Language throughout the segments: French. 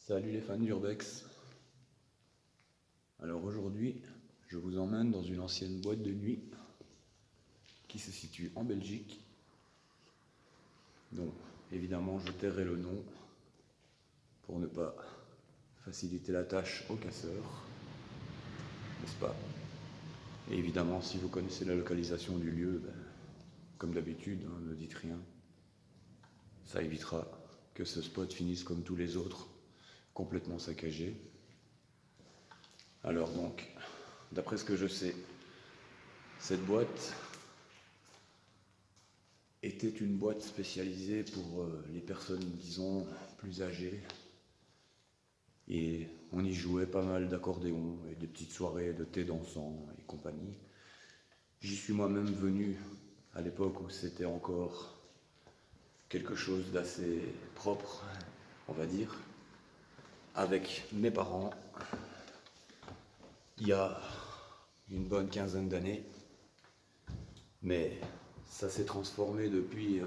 Salut les fans d'Urbex. Alors aujourd'hui, je vous emmène dans une ancienne boîte de nuit qui se situe en Belgique. Donc évidemment, je tairai le nom pour ne pas faciliter la tâche aux casseurs, n'est-ce pas? Et évidemment, si vous connaissez la localisation du lieu, comme d'habitude, ne dites rien. Ça évitera que ce spot finisse comme tous les autres, complètement saccagé. Alors donc, d'après ce que je sais, cette boîte était une boîte spécialisée pour les personnes, disons, plus âgées. Et on y jouait pas mal d'accordéon et des petites soirées de thé dansant et compagnie. J'y suis moi-même venu à l'époque où c'était encore quelque chose d'assez propre, on va dire, avec mes parents, il y a une bonne quinzaine d'années. Mais ça s'est transformé depuis,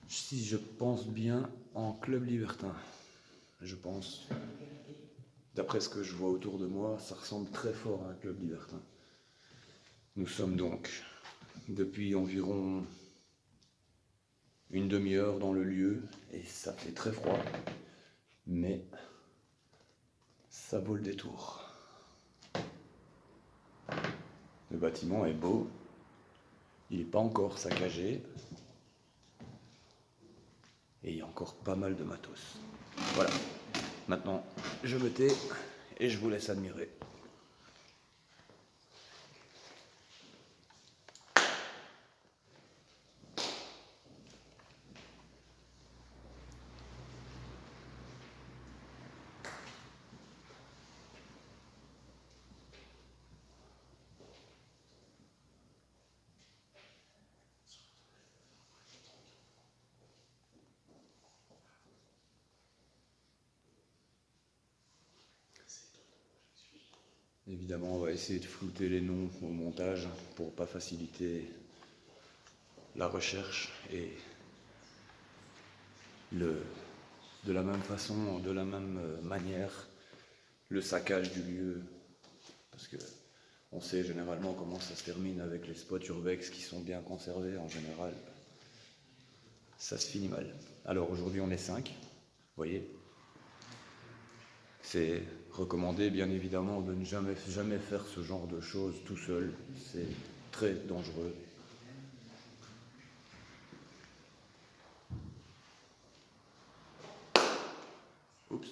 si je pense bien, en club libertin. Je pense, d'après ce que je vois autour de moi, ça ressemble très fort à un club libertin. Nous sommes donc depuis environ une demi-heure dans le lieu et ça fait très froid, mais ça vaut le détour. Le bâtiment est beau, il n'est pas encore saccagé et il y a encore pas mal de matos. Voilà, maintenant je me tais et je vous laisse admirer. Évidemment, on va essayer de flouter les noms au montage pour pas faciliter la recherche et de la même façon, de la même manière, le saccage du lieu. Parce que on sait généralement comment ça se termine avec les spots urbex qui sont bien conservés en général. Ça se finit mal. Alors aujourd'hui on est 5, vous voyez. C'est recommandé bien évidemment de ne jamais faire ce genre de choses tout seul. C'est très dangereux. Oups.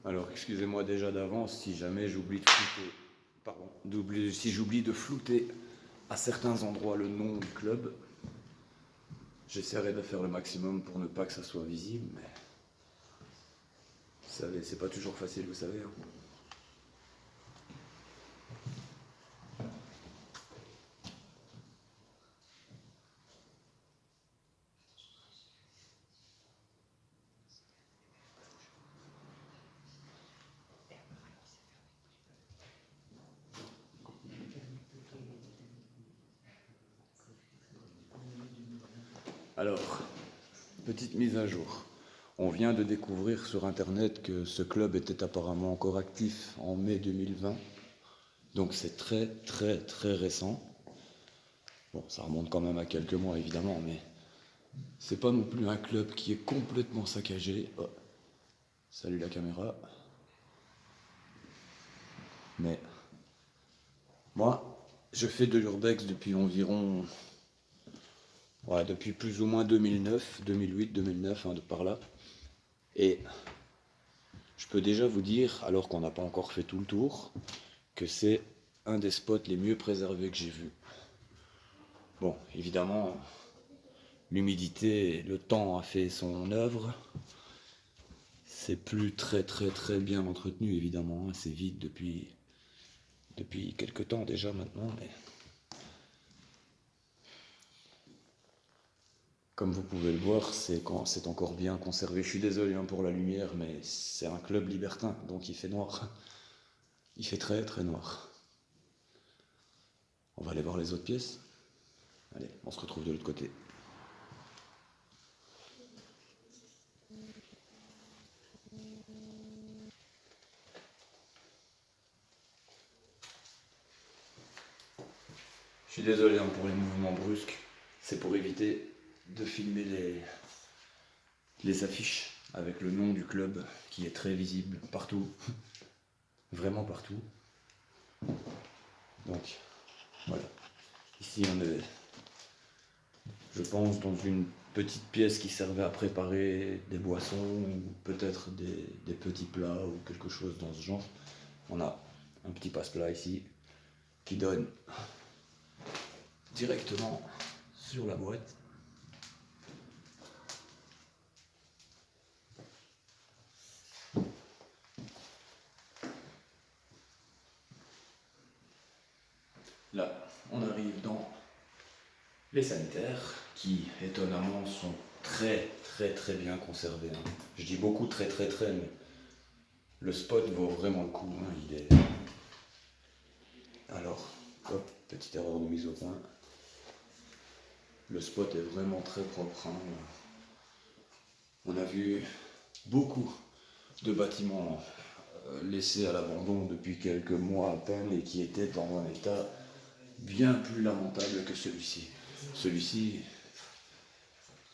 Alors excusez-moi déjà d'avance si jamais j'oublie de flouter. Si j'oublie de flouter à certains endroits le nom du club. J'essaierai de faire le maximum pour ne pas que ça soit visible, mais vous savez, c'est pas toujours facile, vous savez. Alors, petite mise à jour. On vient de découvrir sur internet que ce club était apparemment encore actif en mai 2020. Donc c'est très très très récent. Bon, ça remonte quand même à quelques mois évidemment, mais c'est pas non plus un club qui est complètement saccagé. Oh. Salut la caméra. Mais moi, je fais de l'urbex depuis environ... Ouais, depuis plus ou moins 2009, 2008, 2009, de par là. Et je peux déjà vous dire, alors qu'on n'a pas encore fait tout le tour, que c'est un des spots les mieux préservés que j'ai vu. Bon, évidemment, l'humidité et le temps a fait son œuvre. C'est plus très très très bien entretenu, évidemment. C'est vide depuis quelques temps déjà maintenant. Mais comme vous pouvez le voir, c'est encore bien conservé. Je suis désolé pour la lumière, mais c'est un club libertin, donc il fait noir. Il fait très très noir. On va aller voir les autres pièces. Allez, on se retrouve de l'autre côté. Je suis désolé hein, pour les mouvements brusques. C'est pour éviter de filmer les affiches avec le nom du club qui est très visible partout. Vraiment partout. Donc, voilà. Ici, on est, je pense, dans une petite pièce qui servait à préparer des boissons ou peut-être des petits plats ou quelque chose dans ce genre. On a un petit passe-plat ici qui donne directement sur la boîte. Là, on arrive dans les sanitaires qui, étonnamment, sont très bien conservés. Hein. Je dis beaucoup très, mais le spot vaut vraiment le coup. Hein. Il est... Alors, hop, petite erreur de mise au point. Le spot est vraiment très propre. Hein. On a vu beaucoup de bâtiments laissés à l'abandon depuis quelques mois à peine et qui étaient dans un état bien plus lamentable que celui-ci. Celui-ci,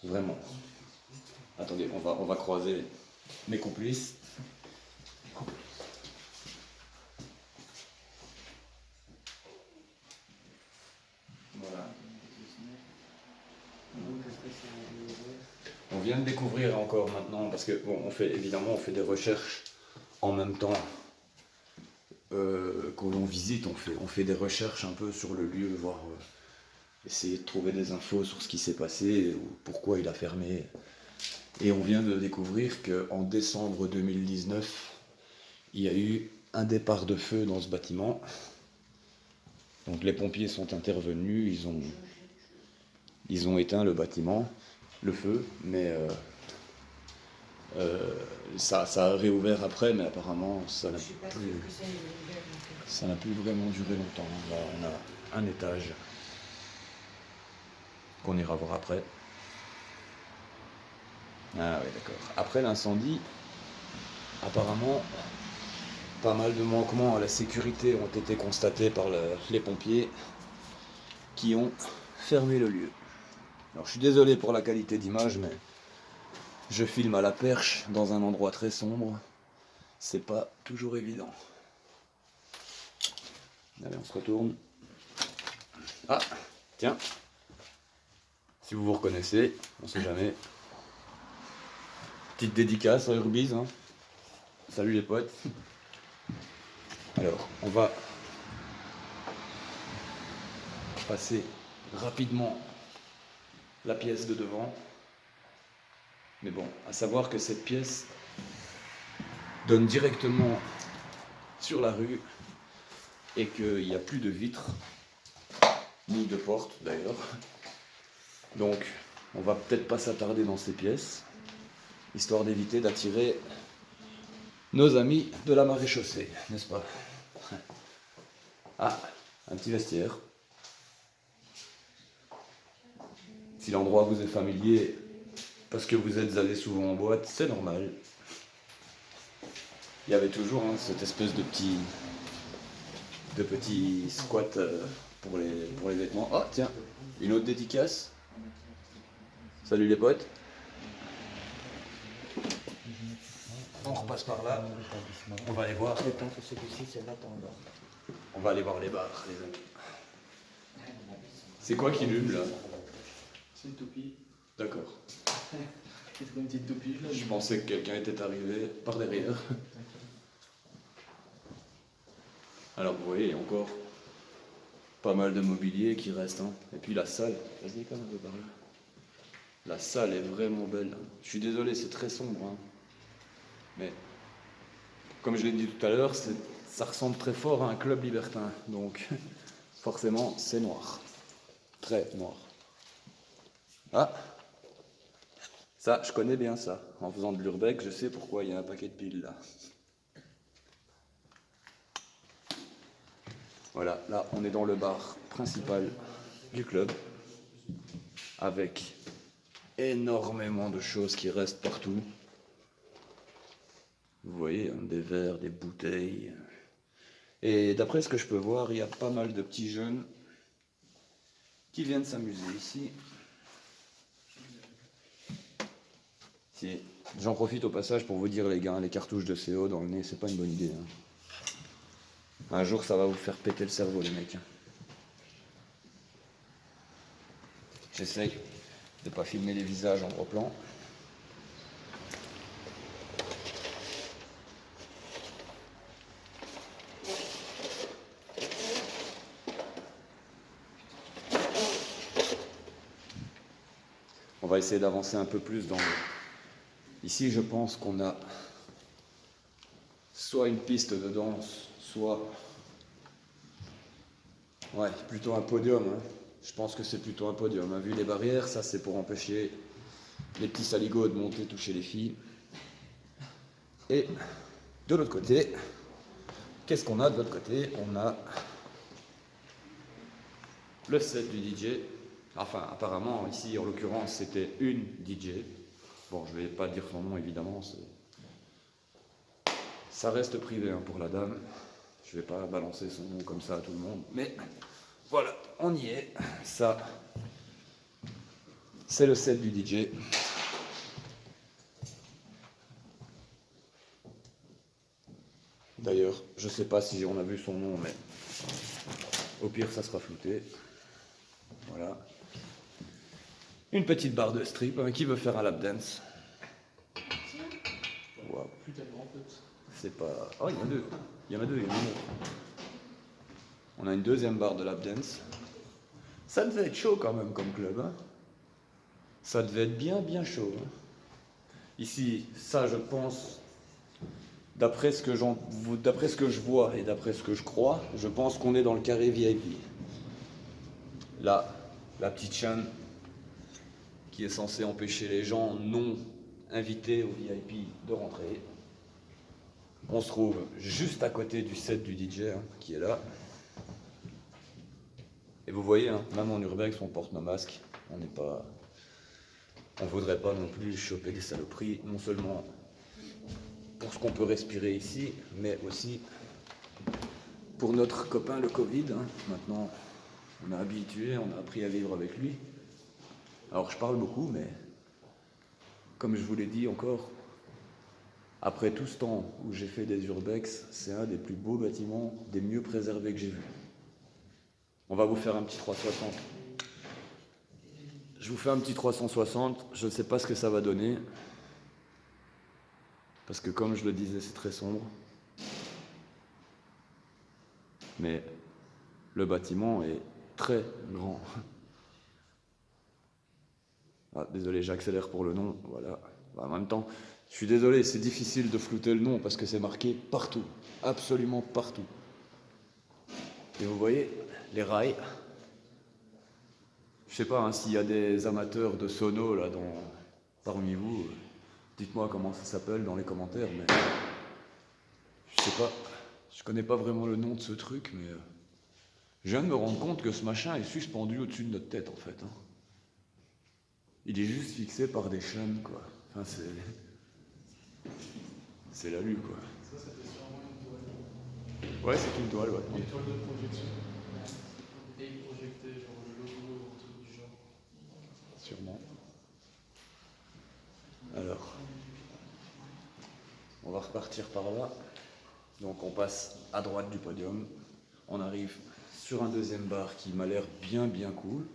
vraiment. Attendez, on va croiser mes complices. Voilà. On vient de découvrir encore maintenant, parce que bon, on fait des recherches en même temps qu'on l'on visite, on fait des recherches un peu sur le lieu, voir essayer de trouver des infos sur ce qui s'est passé, ou pourquoi il a fermé. Et on vient de découvrir qu'en décembre 2019, il y a eu un départ de feu dans ce bâtiment. Donc les pompiers sont intervenus, ils ont éteint le bâtiment, le feu, mais ça a réouvert après, mais apparemment ça n'a plus vraiment duré longtemps. Là, on a un étage qu'on ira voir après. Ah oui, d'accord. Après l'incendie, apparemment, pas mal de manquements à la sécurité ont été constatés par les pompiers qui ont fermé le lieu. Alors je suis désolé pour la qualité d'image, mais je filme à la perche dans un endroit très sombre. C'est pas toujours évident. Allez, on se retourne. Ah, tiens. Si vous vous reconnaissez, on sait jamais. Petite dédicace à Urbiz. Hein. Salut les potes. Alors, on va passer rapidement la pièce de devant. Mais bon, à savoir que cette pièce donne directement sur la rue et qu'il n'y a plus de vitres, ni de porte d'ailleurs. Donc, on va peut-être pas s'attarder dans ces pièces, histoire d'éviter d'attirer nos amis de la maréchaussée, n'est-ce pas? Ah, un petit vestiaire. Si l'endroit vous est familier, parce que vous êtes allé souvent en boîte, c'est normal. Il y avait toujours hein, cette espèce de petit squat pour les vêtements. Oh tiens, une autre dédicace. Salut les potes. On repasse par là. On va aller voir. On va aller voir les bars, les amis. C'est quoi qui lume là? C'est une toupie. D'accord. C'est une petite toupie. Là, Je pensais que quelqu'un était arrivé par derrière. Alors vous voyez, il y a encore pas mal de mobilier qui reste. Hein. Et puis la salle, vas-y quand même un peu par là. La salle est vraiment belle. Je suis désolé, c'est très sombre. Hein. Mais comme je l'ai dit tout à l'heure, ça ressemble très fort à un club libertin. Donc forcément, c'est noir. Très noir. Ah, ça, je connais bien ça. En faisant de l'urbex, je sais pourquoi il y a un paquet de piles là. Voilà, là on est dans le bar principal du club avec énormément de choses qui restent partout. Vous voyez, hein, des verres, des bouteilles. Et d'après ce que je peux voir, il y a pas mal de petits jeunes qui viennent s'amuser ici. J'en profite au passage pour vous dire les gars, les cartouches de CO dans le nez, c'est pas une bonne idée. Hein. Un jour ça va vous faire péter le cerveau les mecs. J'essaye de pas filmer les visages en gros plan. On va essayer d'avancer un peu plus dans le... Ici, je pense qu'on a soit une piste de danse, soit... Ouais, plutôt un podium. Hein. Je pense que c'est plutôt un podium. Hein. Vu les barrières, ça c'est pour empêcher les petits saligots de monter toucher les filles. Et de l'autre côté, qu'est-ce qu'on a de l'autre côté? On a le set du DJ. Enfin, apparemment, ici, en l'occurrence, c'était une DJ. Bon, je vais pas dire son nom, évidemment. Ça reste privé hein, pour la dame. Je vais pas balancer son nom comme ça à tout le monde. Mais voilà, on y est. Ça, c'est le set du DJ. D'ailleurs, je sais pas si on a vu son nom, mais au pire, ça sera flouté. Voilà. Une petite barre de strip. Qui veut faire un lap dance? Wow. C'est pas... Oh, il y en a deux. Il y en a deux, il y en a une autre. On a une deuxième barre de lap dance. Ça devait être chaud quand même comme club. Hein. Ça devait être bien chaud. Hein. Ici, ça je pense, d'après ce que je vois et d'après ce que je crois, je pense qu'on est dans le carré VIP. Là, la petite chaîne qui est censée empêcher les gens non invités au VIP de rentrer. On se trouve juste à côté du set du DJ hein, qui est là. Et vous voyez, hein, même en urbex, on porte nos masques. On n'est pas... On voudrait pas non plus choper des saloperies, non seulement pour ce qu'on peut respirer ici, mais aussi pour notre copain le Covid. Hein. Maintenant, on est habitué, on a appris à vivre avec lui. Alors je parle beaucoup, mais comme je vous l'ai dit encore, après tout ce temps où j'ai fait des urbex, c'est un des plus beaux bâtiments, des mieux préservés que j'ai vus. On va vous faire un petit 360. Je vous fais un petit 360, je ne sais pas ce que ça va donner. Parce que comme je le disais, c'est très sombre. Mais le bâtiment est très grand. Ah, désolé, j'accélère pour le nom. Voilà. En même temps, je suis désolé, c'est difficile de flouter le nom parce que c'est marqué partout. Absolument partout. Et vous voyez, les rails. Je sais pas hein, s'il y a des amateurs de sono là parmi vous. Dites-moi comment ça s'appelle dans les commentaires, mais je sais pas. Je connais pas vraiment le nom de ce truc, mais je viens de me rendre compte que ce machin est suspendu au-dessus de notre tête en fait. Hein. Il est juste fixé par des chaînes, quoi. Enfin, c'est la lue, quoi. Ça fait sûrement une toile. Ouais, c'est une toile, ouais. Une toile de projection. Et il projetait genre le logo ou un truc du genre. Sûrement. Alors, on va repartir par là. Donc on passe à droite du podium. On arrive sur un deuxième bar qui m'a l'air bien cool.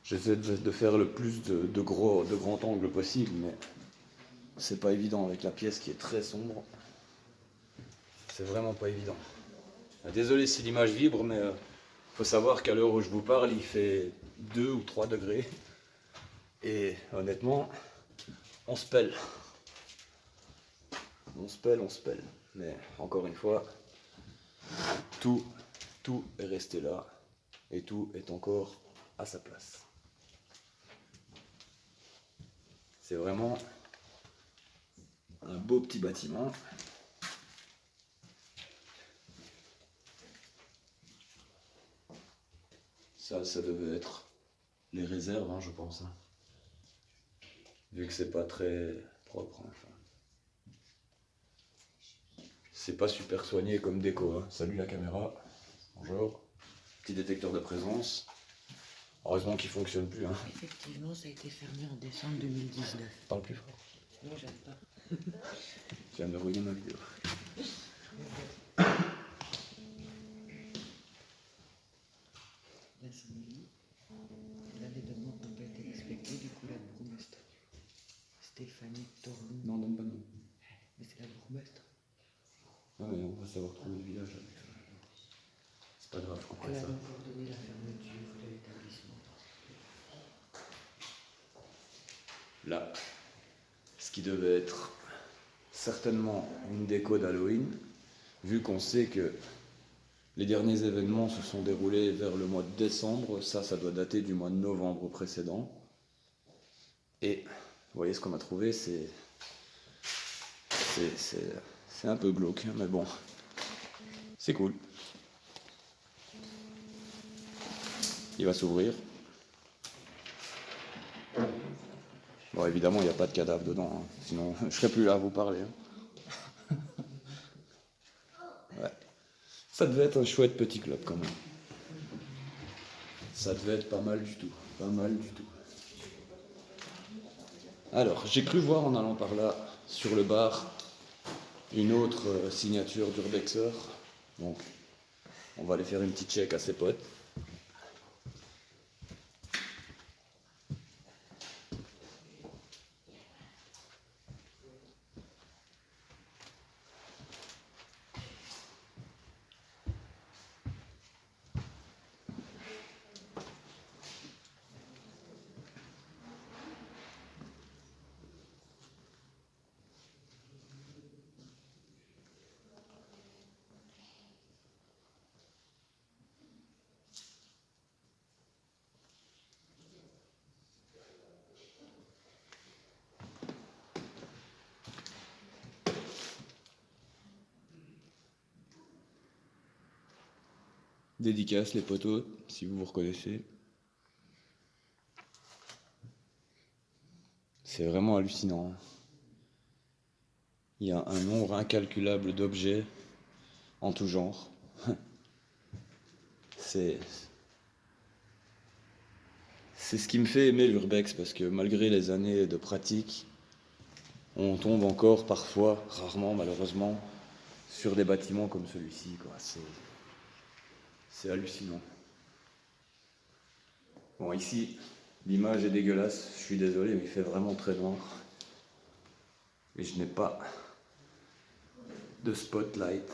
J'essaie de faire le plus de grand angle possible, mais c'est pas évident avec la pièce qui est très sombre. C'est vraiment pas évident. Désolé si l'image vibre, mais faut savoir qu'à l'heure où je vous parle, il fait 2 ou 3 degrés. Et honnêtement, on se pèle. On se pèle. Mais encore une fois, tout est resté là. Et tout est encore à sa place. C'est vraiment un beau petit bâtiment. Ça devait être les réserves, hein, je pense. Hein. Vu que c'est pas très propre. Hein, enfin. C'est pas super soigné comme déco. Hein. Salut la caméra. Bonjour. Petit détecteur de présence. Heureusement qu'il fonctionne plus. Hein. Effectivement, ça a été fermé en décembre 2019. Parle plus fort. Non, j'aime pas. Tu viens de ruiner ma vidéo. L'incendie. Là, les demandes n'ont pas été respectées, du coup, la bourgmestre. Stéphanie Torlou. Non, donne pas de nom. Mais c'est la bourgmestre. Non, mais on va savoir trouver le village avec ça. C'est pas grave, je comprends Elle a ça. donc ordonné la fermeture de l'établissement. Là, ce qui devait être certainement une déco d'Halloween, vu qu'on sait que les derniers événements se sont déroulés vers le mois de décembre, ça doit dater du mois de novembre précédent. Et vous voyez ce qu'on a trouvé, c'est un peu glauque, hein, mais bon, c'est cool. Il va s'ouvrir. Bon, évidemment, il n'y a pas de cadavre dedans, hein, sinon je serais plus là à vous parler. Hein. Ouais. Ça devait être un chouette petit club quand même. Ça devait être pas mal du tout. Pas mal du tout. Alors, j'ai cru voir en allant par là, sur le bar, une autre signature d'Urbexer. Donc, on va aller faire une petite check à ses potes. Dédicace les potos, si vous vous reconnaissez. C'est vraiment hallucinant. Il y a un nombre incalculable d'objets en tout genre. C'est ce qui me fait aimer l'urbex, parce que malgré les années de pratique, on tombe encore parfois, rarement malheureusement, sur des bâtiments comme celui-ci. C'est hallucinant. Bon, ici, l'image est dégueulasse, je suis désolé, mais il fait vraiment très noir. Et je n'ai pas de spotlight.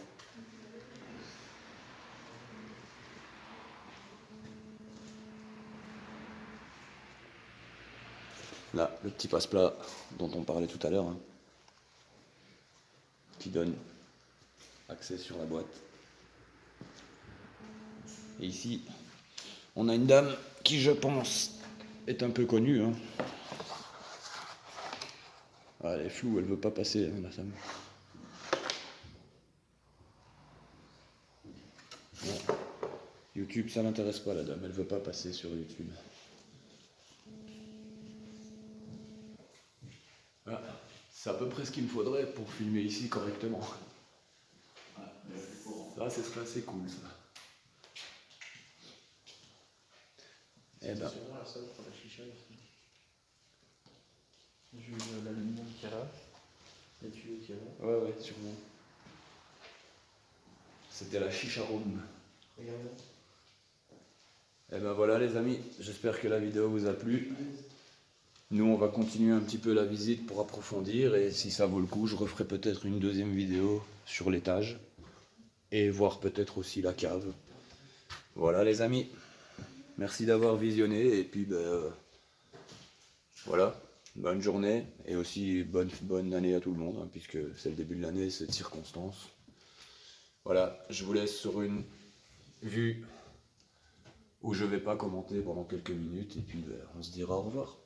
Là, le petit passe-plat dont on parlait tout à l'heure, hein, qui donne accès sur la boîte. Et ici, on a une dame qui, je pense, est un peu connue. Hein. Ah, elle est floue, elle veut pas passer, hein, la femme. Bon. YouTube, ça l'intéresse pas, la dame, elle veut pas passer sur YouTube. Ah, c'est à peu près ce qu'il me faudrait pour filmer ici correctement. Ça, ce serait assez cool, ça. Eh ben. C'est sûrement la salle pour la chicha ici. J'ai eu l'aluminium qui est là, les tuyaux qui est là. Ouais, sûrement. C'était la chicha room. Regardez. Et ben voilà les amis, j'espère que la vidéo vous a plu. Nous on va continuer un petit peu la visite pour approfondir, et si ça vaut le coup, je referai peut-être une deuxième vidéo sur l'étage et voir peut-être aussi la cave. Voilà les amis, merci d'avoir visionné, et puis voilà, bonne journée et aussi bonne année à tout le monde, hein, puisque c'est le début de l'année, c'est de circonstance. Voilà, je vous laisse sur une vue où je vais pas commenter pendant quelques minutes, et puis on se dira au revoir.